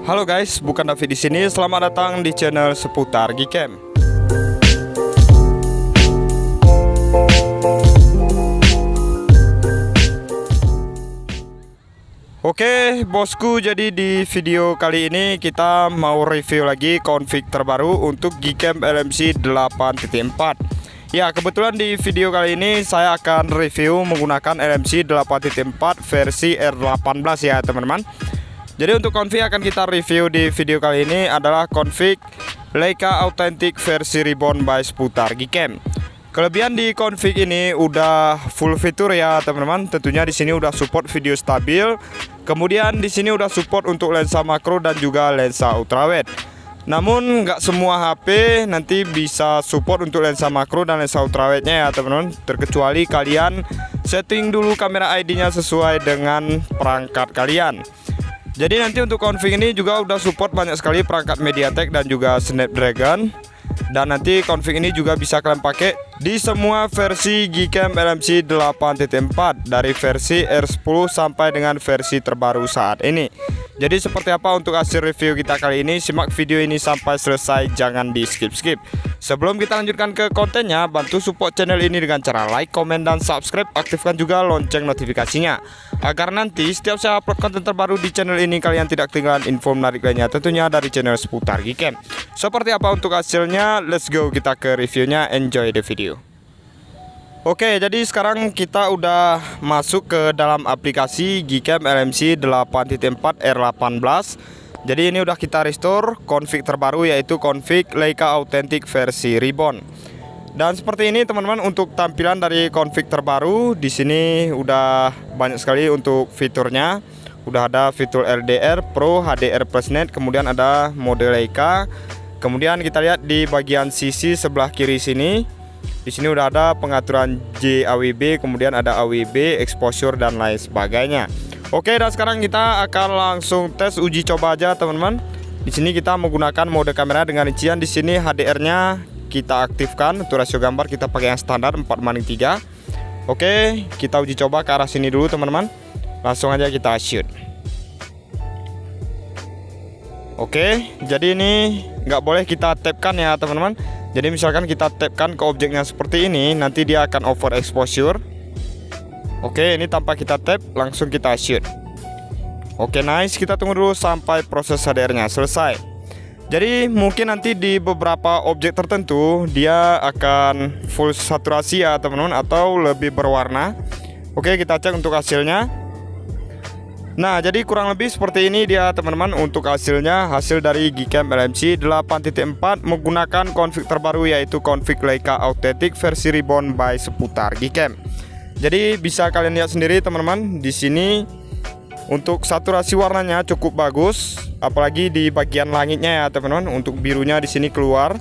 Halo guys, bukan David di sini. Selamat datang di channel seputar Gcam. Oke bosku, jadi di video kali ini kita mau review lagi config terbaru untuk Gcam LMC 8.4. Ya, kebetulan di video kali ini saya akan review menggunakan LMC 8.4 versi R18 ya teman-teman. Jadi untuk config akan kita review di video kali ini adalah config Leica Authentic versi Reborn by seputar Gcam. Kelebihan di config ini udah full fitur ya teman-teman. Tentunya di sini udah support video stabil. Kemudian di sini udah support untuk lensa makro dan juga lensa ultrawide. Namun nggak semua HP nanti bisa support untuk lensa makro dan lensa ultrawide-nya ya teman-teman. Terkecuali kalian setting dulu kamera ID-nya sesuai dengan perangkat kalian. Jadi nanti untuk config ini juga udah support banyak sekali perangkat MediaTek dan juga Snapdragon. Dan nanti config ini juga bisa kalian pakai di semua versi Gcam LMC 8.4 dari versi R10 sampai dengan versi terbaru saat ini. Jadi seperti apa untuk hasil review kita kali ini? Simak video ini sampai selesai, jangan di skip-skip. Sebelum kita lanjutkan ke kontennya, bantu support channel ini dengan cara like, komen, dan subscribe. Aktifkan juga lonceng notifikasinya agar nanti setiap saya upload konten terbaru di channel ini kalian tidak ketinggalan info menarik lainnya, tentunya dari channel seputar Gcam. Seperti apa untuk hasilnya? Let's go, kita ke reviewnya. Enjoy the video. Oke, jadi sekarang kita udah masuk ke dalam aplikasi Gcam LMC 8.4 R18. Jadi ini udah kita restore config terbaru, yaitu config Leica Authentic versi Reborn. Dan seperti ini teman-teman untuk tampilan dari config terbaru. Di sini udah banyak sekali untuk fiturnya. Udah ada fitur LDR Pro, HDR Plus Net, kemudian ada mode Leica. Kemudian kita lihat di bagian sisi sebelah kiri sini. Di sini udah ada pengaturan JAWB, kemudian ada AWB, exposure dan lain sebagainya. Oke, dan sekarang kita akan langsung tes uji coba aja teman-teman. Di sini kita menggunakan mode kamera dengan rincian di sini HDR-nya kita aktifkan. Untuk rasio gambar kita pakai yang standar 4:3. Oke, kita uji coba ke arah sini dulu teman-teman. Langsung aja kita shoot. Oke, jadi ini nggak boleh kita tapkan ya teman-teman. Jadi misalkan kita tapkan ke objeknya seperti ini, nanti dia akan over exposure. Oke, ini tanpa kita tap, langsung kita shoot. Oke, nice. Kita tunggu dulu sampai proses HDR-nya selesai. Jadi mungkin nanti di beberapa objek tertentu dia akan full saturasi ya teman-teman, atau lebih berwarna. Oke, kita cek untuk hasilnya. Nah, jadi kurang lebih seperti ini dia teman-teman untuk hasilnya. Hasil dari Gcam LMC 8.4 menggunakan config terbaru, yaitu config Leica Authentic versi Reborn by seputar Gcam. Jadi bisa kalian lihat sendiri teman-teman, di sini untuk saturasi warnanya cukup bagus, apalagi di bagian langitnya ya teman-teman. Untuk birunya di sini keluar.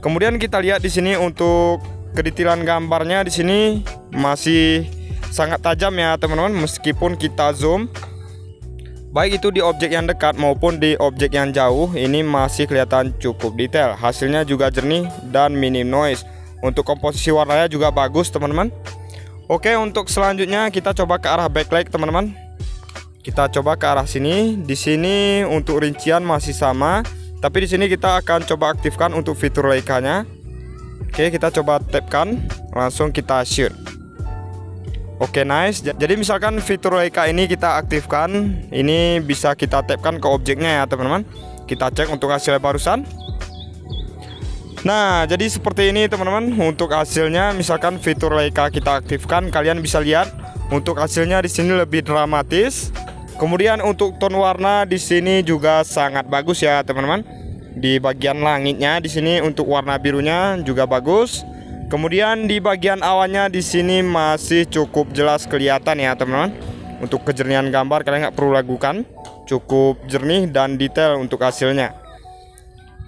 Kemudian kita lihat di sini untuk kedetailan gambarnya di sini masih sangat tajam ya teman-teman, meskipun kita zoom. Baik itu di objek yang dekat maupun di objek yang jauh, ini masih kelihatan cukup detail. Hasilnya juga jernih dan minim noise. Untuk komposisi warnanya juga bagus teman-teman. Oke, untuk selanjutnya kita coba ke arah backlight teman-teman. Kita coba ke arah sini. Di sini untuk rincian masih sama, tapi di sini kita akan coba aktifkan untuk fitur Leica-nya. Oke, kita coba tapkan, langsung kita shoot. Oke, nice. Jadi misalkan fitur Leica ini kita aktifkan, ini bisa kita tapkan ke objeknya ya teman-teman. Kita cek untuk hasilnya barusan. Nah, jadi seperti ini teman-teman untuk hasilnya. Misalkan fitur Leica kita aktifkan, kalian bisa lihat untuk hasilnya di sini lebih dramatis. Kemudian untuk tone warna di sini juga sangat bagus ya teman-teman. Di bagian langitnya di sini untuk warna birunya juga bagus. Kemudian di bagian awannya di sini masih cukup jelas kelihatan ya teman-teman. Untuk kejernihan gambar kalian nggak perlu ragukan, cukup jernih dan detail untuk hasilnya.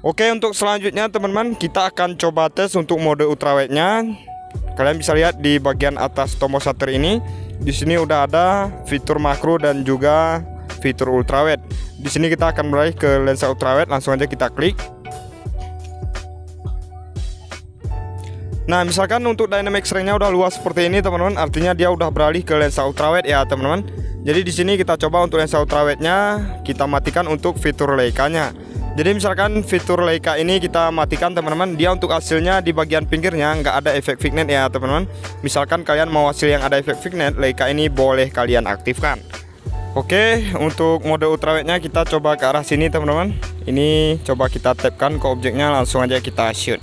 Oke, untuk selanjutnya teman-teman kita akan coba tes untuk mode ultrawide-nya. Kalian bisa lihat di bagian atas tombol shutter ini. Di sini udah ada fitur makro dan juga fitur ultrawide. Di sini kita akan beralih ke lensa ultrawide, langsung aja kita klik. Nah, misalkan untuk dynamic range-nya udah luas seperti ini teman-teman, artinya dia udah beralih ke lensa ultrawide ya teman-teman. Jadi di sini kita coba untuk lensa ultrawide-nya kita matikan untuk fitur Leica-nya. Jadi misalkan fitur Leica ini kita matikan teman-teman, dia untuk hasilnya di bagian pinggirnya nggak ada efek vignette ya teman-teman. Misalkan kalian mau hasil yang ada efek vignette, Leica ini boleh kalian aktifkan. Oke, untuk mode ultrawide-nya kita coba ke arah sini teman-teman. Ini coba kita tapkan ke objeknya, langsung aja kita shoot.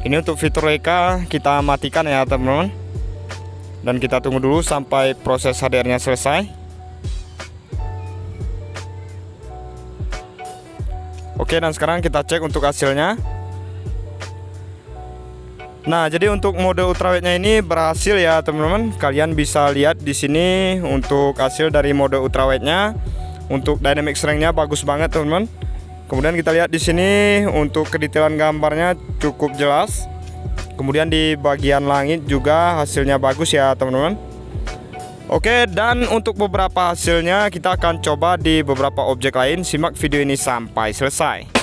Ini untuk fitur Leica kita matikan ya teman-teman. Dan kita tunggu dulu sampai proses HDR-nya selesai. Oke, dan sekarang kita cek untuk hasilnya. Nah, jadi untuk mode ultrawide-nya ini berhasil ya teman-teman. Kalian bisa lihat di sini untuk hasil dari mode ultrawide-nya. Untuk dynamic strength-nya bagus banget teman-teman. Kemudian kita lihat di sini untuk kedetailan gambarnya cukup jelas. Kemudian di bagian langit juga hasilnya bagus ya teman-teman. Oke, dan untuk beberapa hasilnya kita akan coba di beberapa objek lain. Simak video ini sampai selesai.